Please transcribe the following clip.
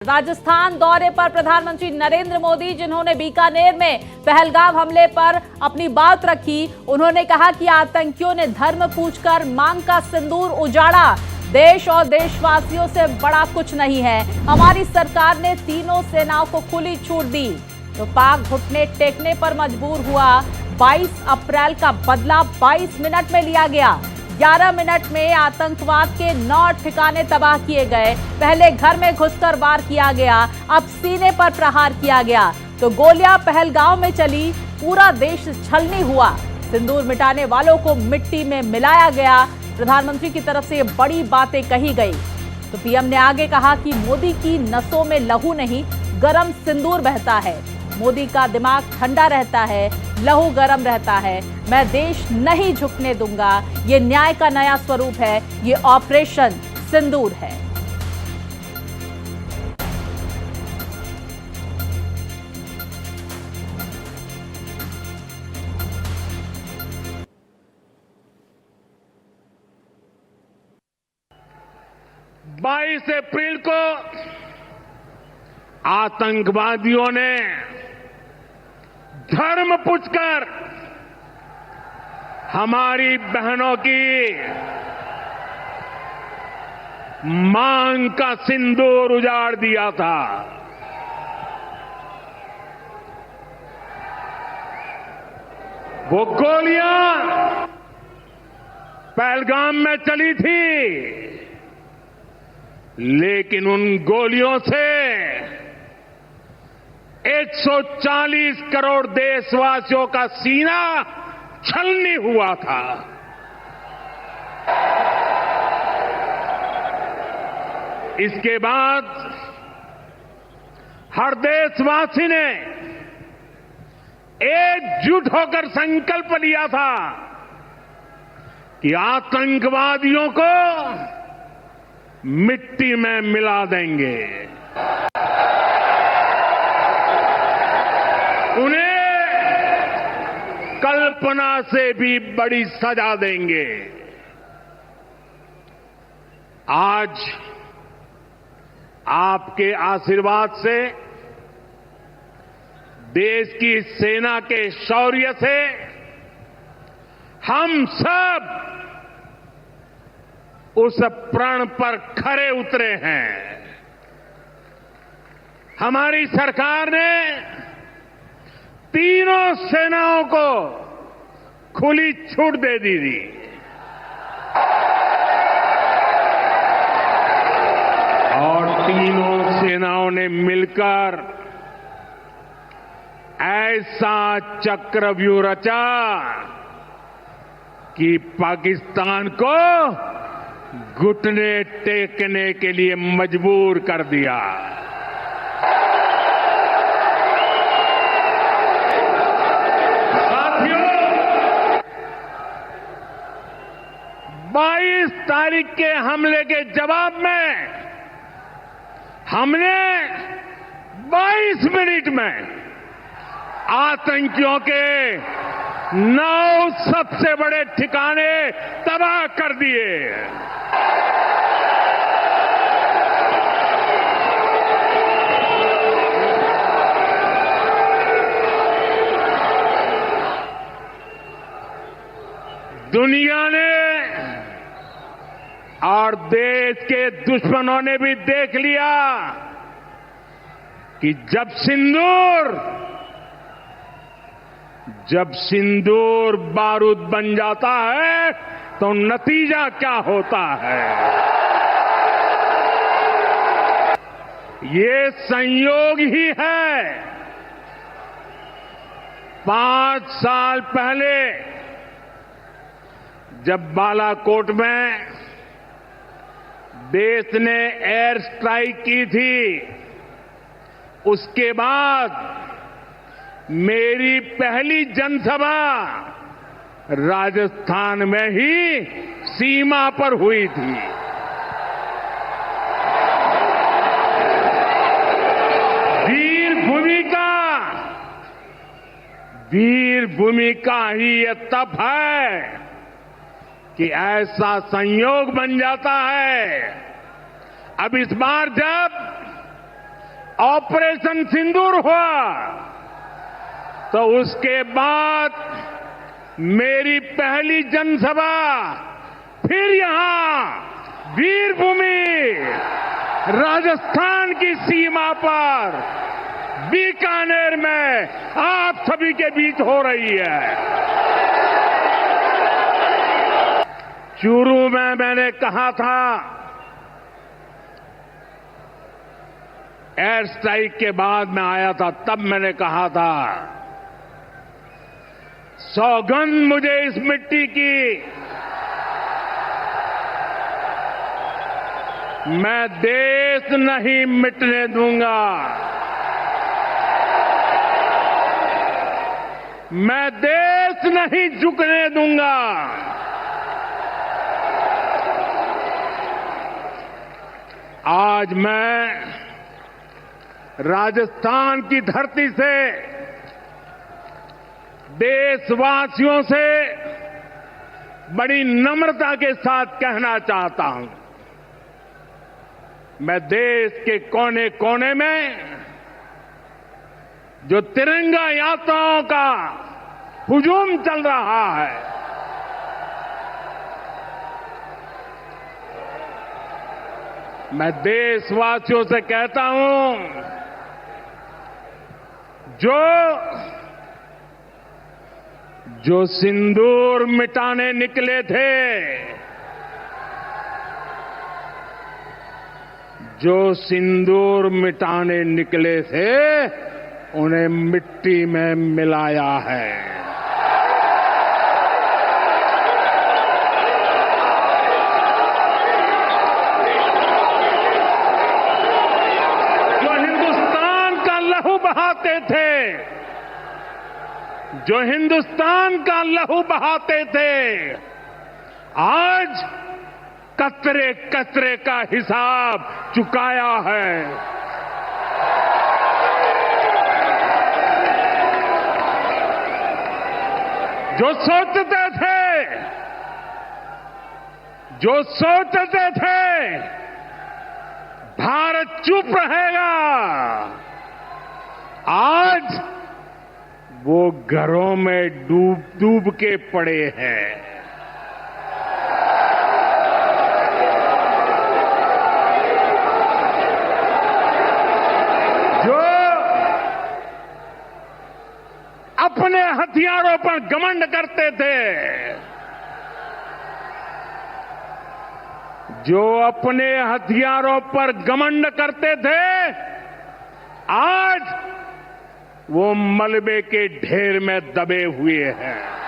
राजस्थान दौरे पर प्रधानमंत्री नरेंद्र मोदी, जिन्होंने बीकानेर में पहलगाम हमले पर अपनी बात रखी। उन्होंने कहा कि आतंकियों ने धर्म पूछकर मांग का सिंदूर उजाड़ा। देश और देशवासियों से बड़ा कुछ नहीं है। हमारी सरकार ने तीनों सेनाओं को खुली छूट दी तो पाक घुटने टेकने पर मजबूर हुआ। 22 अप्रैल का बदला 22 मिनट में लिया गया। 11 मिनट में आतंकवाद के 9 ठिकाने तबाह किए गए। पहले घर में घुसकर वार किया गया, अब सीने पर प्रहार किया गया तो गोलियां पहलगांव में चली। पूरा देश छलनी हुआ। सिंदूर मिटाने वालों को मिट्टी में मिलाया गया। प्रधानमंत्री की तरफ से ये बड़ी बातें कही गई तो पीएम ने आगे कहा कि मोदी की नसों में लहू नहीं, गरम सिंदूर बहता है। मोदी का दिमाग ठंडा रहता है, लहू गरम रहता है। मैं देश नहीं झुकने दूंगा। ये न्याय का नया स्वरूप है। ये ऑपरेशन सिंदूर है। बाईस अप्रैल को आतंकवादियों ने धर्म पूछकर हमारी बहनों की मांग का सिंदूर उजाड़ दिया था। वो गोलियां पहलगाम में चली थी, लेकिन उन गोलियों से 140 करोड़ देशवासियों का सीना छलनी हुआ था। इसके बाद हर देशवासी ने एकजुट होकर संकल्प लिया था कि आतंकवादियों को मिट्टी में मिला देंगे, उन्हें कल्पना से भी बड़ी सजा देंगे। आज आपके आशीर्वाद से, देश की सेना के शौर्य से हम सब उस प्रण पर खरे उतरे हैं। हमारी सरकार ने तीनों सेनाओं को खुली छूट दे दी थी। और तीनों सेनाओं ने मिलकर ऐसा चक्रव्यूह रचा कि पाकिस्तान को घुटने टेकने के लिए मजबूर कर दिया। साथियों, 22 तारीख के हमले के जवाब में हमने 22 मिनट में आतंकियों के 9 सबसे बड़े ठिकाने तबाह कर दिए। दुनिया ने और देश के दुश्मनों ने भी देख लिया कि जब सिंदूर बारूद बन जाता है तो नतीजा क्या होता है। ये संयोग ही है। 5 साल पहले जब बालाकोट में देश ने एयर स्ट्राइक की थी, उसके बाद मेरी पहली जनसभा राजस्थान में ही सीमा पर हुई थी। वीर भूमि का ही ये तप है कि ऐसा संयोग बन जाता है। अब इस बार जब ऑपरेशन सिंदूर हुआ तो उसके बाद मेरी पहली जनसभा फिर यहां वीरभूमि राजस्थान की सीमा पर बीकानेर में आप सभी के बीच हो रही है। चूरू में मैंने कहा था, एयर स्ट्राइक के बाद मैं आया था, तब मैंने कहा था, सौगंध मुझे इस मिट्टी की, मैं देश नहीं मिटने दूंगा, मैं देश नहीं झुकने दूंगा। आज मैं राजस्थान की धरती से देशवासियों से बड़ी नम्रता के साथ कहना चाहता हूं, मैं देश के कोने कोने में जो तिरंगा यात्राओं का हुजूम चल रहा है, मैं देशवासियों से कहता हूं, जो सिंदूर मिटाने निकले थे, जो सिंदूर मिटाने निकले थे, उन्हें मिट्टी में मिलाया है। जो हिंदुस्तान का लहू बहाते थे, जो हिंदुस्तान का लहू बहाते थे, आज कतरे कतरे का हिसाब चुकाया है। जो सोचते थे भारत चुप रहेगा, आज वो घरों में डूब डूब के पड़े हैं। जो अपने हथियारों पर घमंड करते थे, जो अपने हथियारों पर घमंड करते थे, आज वो मलबे के ढेर में दबे हुए हैं।